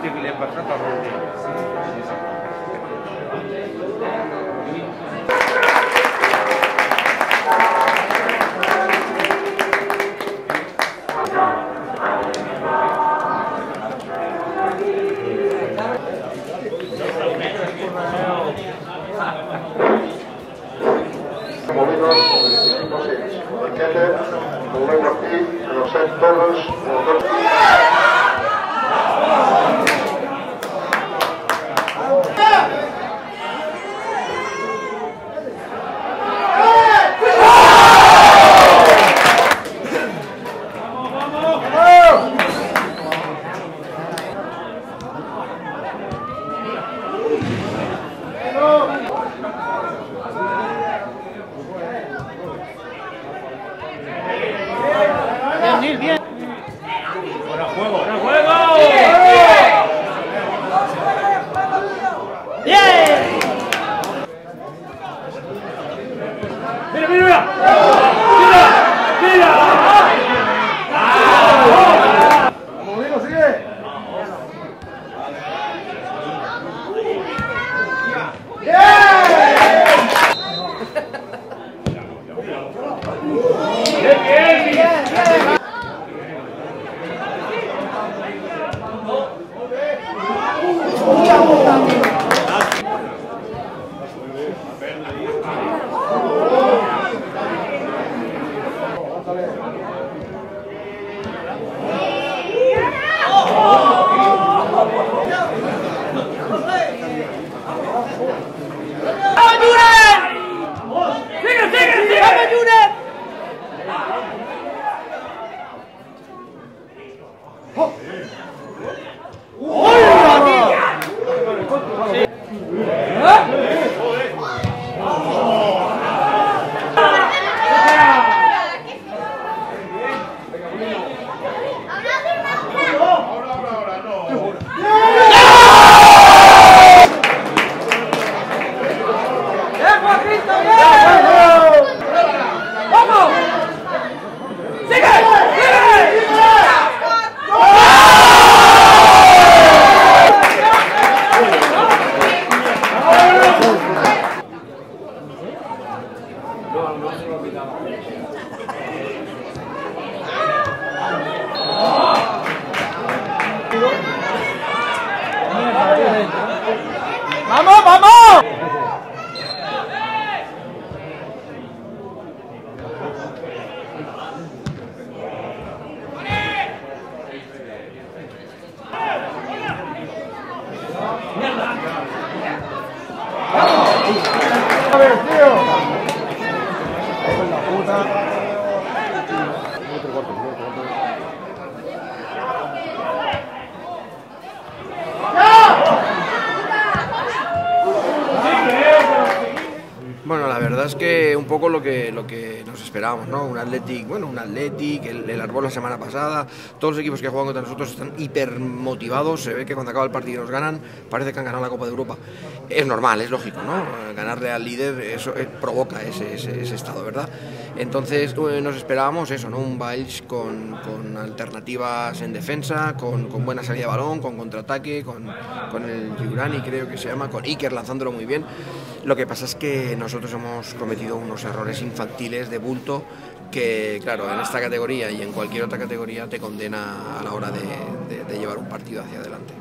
gestibile perfettamente. Movidos, no sé, Keller, Rubén Ortiz, José Torres, Bien. Ahora juego. ¡Bien! ¡Mira! Movido, sigue. ¡Vamos! A ver, tío. Con la puta. Bueno, la verdad es que un poco lo que nos esperábamos, ¿no? Un Athletic, el Arbol la semana pasada, todos los equipos que juegan contra nosotros están hiper motivados, se ve que cuando acaba el partido nos ganan, parece que han ganado la Copa de Europa. Es normal, es lógico, ¿no? Ganarle al líder, eso provoca ese estado, ¿verdad? Entonces nos esperábamos eso, ¿no? Un Valls con alternativas en defensa, con buena salida de balón, con contraataque, con el Giurani, creo que se llama, con Iker lanzándolo muy bien. Lo que pasa es que nosotros hemos cometido unos errores infantiles de bulto que, claro, en esta categoría y en cualquier otra categoría te condena a la hora de llevar un partido hacia adelante.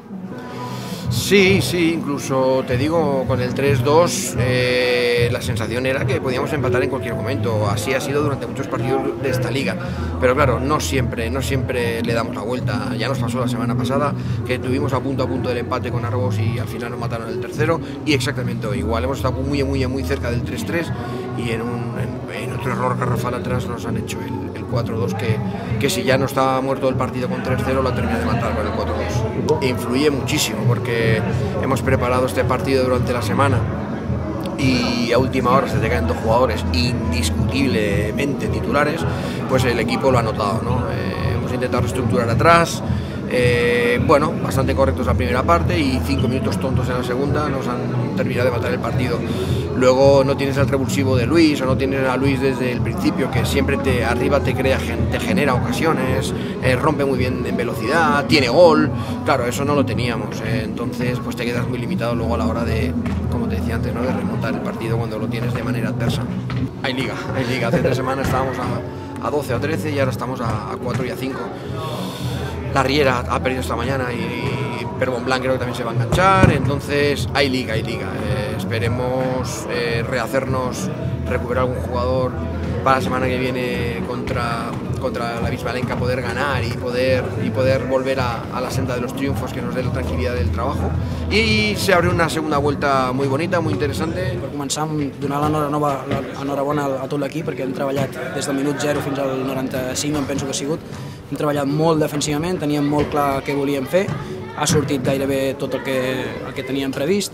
Sí, incluso te digo, con el 3-2 la sensación era que podíamos empatar en cualquier momento. Así ha sido durante muchos partidos de esta liga. Pero claro, no siempre le damos la vuelta. Ya nos pasó la semana pasada que tuvimos a punto del empate con Arbos y al final nos mataron el tercero. Y exactamente igual, hemos estado muy cerca del 3-3 y en otro error garrafal atrás nos han hecho el 4-2 que si ya no estaba muerto el partido con 3-0 lo ha terminado de matar con el 4-2. E influye muchísimo porque hemos preparado este partido durante la semana y a última hora se te caen dos jugadores indiscutiblemente titulares, pues el equipo lo ha notado, ¿no? Hemos intentado reestructurar atrás, bueno, bastante correctos la primera parte y 5 minutos tontos en la segunda nos han terminado de matar el partido. luego no tienes el revulsivo de Luis, o no tienes a Luis desde el principio, que siempre arriba te genera ocasiones, rompe muy bien en velocidad, tiene gol. Claro, eso no lo teníamos, entonces pues te quedas muy limitado luego a la hora de, como te decía antes, ¿no?, de remontar el partido cuando lo tienes de manera adversa. Hay liga. Hace 3 semanas estábamos a 12 o 13 y ahora estamos a 4 y a 5. La Riera ha perdido esta mañana y Pere Blanc creo que también se va a enganchar, entonces hay liga. Esperemos rehacernos, recuperar algún jugador para la semana que viene contra la Bisbalenka, poder ganar y poder volver a la senda de los triunfos, que nos dé la tranquilidad del trabajo. I s'obre una segunda vuelta muy bonita, muy interessante. Per començar, donar l'enhorabona a tot l'equip, perquè hem treballat des del minut 0 fins al 95, em penso que ha sigut. Hem treballat molt defensivament, teníem molt clar què volíem fer, ha sortit gairebé tot el que teníem previst.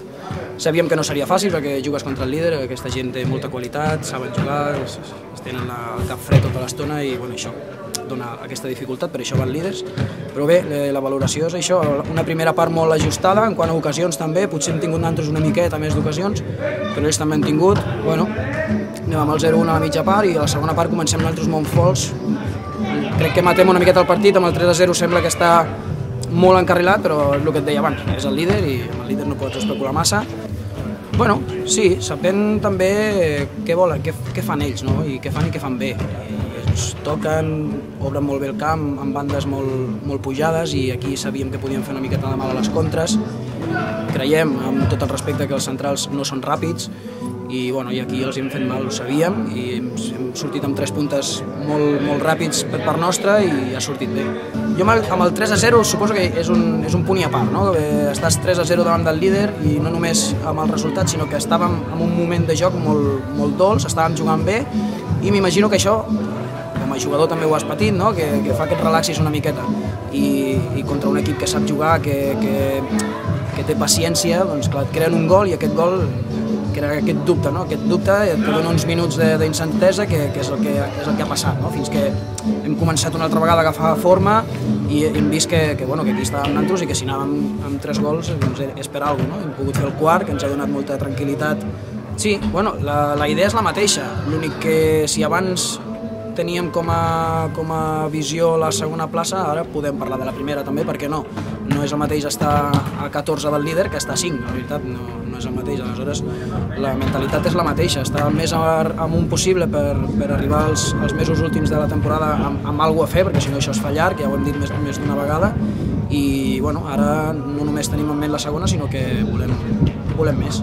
Sabíem que no seria fàcil perquè jugues contra el líder, aquesta gent té molta qualitat, saben jugar, es tenen el cap fred tota l'estona i bueno, això dona aquesta dificultat, per això van líders. Però bé, la valoració és això, una primera part molt ajustada, en quant a ocasions també, potser hem tingut nosaltres una miqueta més d'ocasions, però ells també han tingut. Bueno, anem amb el 0-1 a la mitja part i a la segona part comencem nosaltres molt forts. Crec que matem una miqueta el partit, amb el 3-0 sembla que està molt encarrilat, però és el que et deia abans, és el líder i amb el líder no pots especular massa. Bueno, sí, sabent també què volen, què fan ells, no? I què fan bé. Ells toquen, obren molt bé el camp, amb bandes molt pujades, i aquí sabíem que podíem fer una miqueta de mal a les contres. Creiem, amb tot el respecte, que els centrals no són ràpids, i bueno, aquí els hem fet mal, ho sabíem, i hem sortit amb 3 puntes molt ràpids per part nostra i ha sortit bé. Jo amb el 3-0 suposo que és un punt i a part, no? Estàs 3-0 davant del líder i no només amb el resultat, sinó que estàvem en un moment de joc molt dolç, estàvem jugant bé i m'imagino que això, com a jugador també ho has patit, no? Que fa que et relaxis una miqueta i contra un equip que sap jugar, que té paciència, doncs clar, et creen un gol i aquest gol crea aquest dubte, no? Aquest dubte et dona uns minuts d'incertesa que és el que ha passat, no? Fins que hem començat una altra vegada a agafar forma i hem vist que aquí estàvem nosaltres i que si anàvem amb 3 gols doncs és per alguna cosa, no? Hem pogut fer el quart, que ens ha donat molta tranquil·litat. Sí, bueno, la idea és la mateixa, l'únic que si abans teníem com a visió la segona plaça, ara podem parlar de la primera també, perquè no és el mateix estar a 14 del líder que estar a 5, la veritat no és el mateix, aleshores la mentalitat és la mateixa, estar més amunt possible per arribar als mesos últims de la temporada amb alguna cosa a fer, perquè si no això es fa llarg, ja ho hem dit més d'una vegada, i bueno, ara no només tenim en ment la segona, sinó que volem més.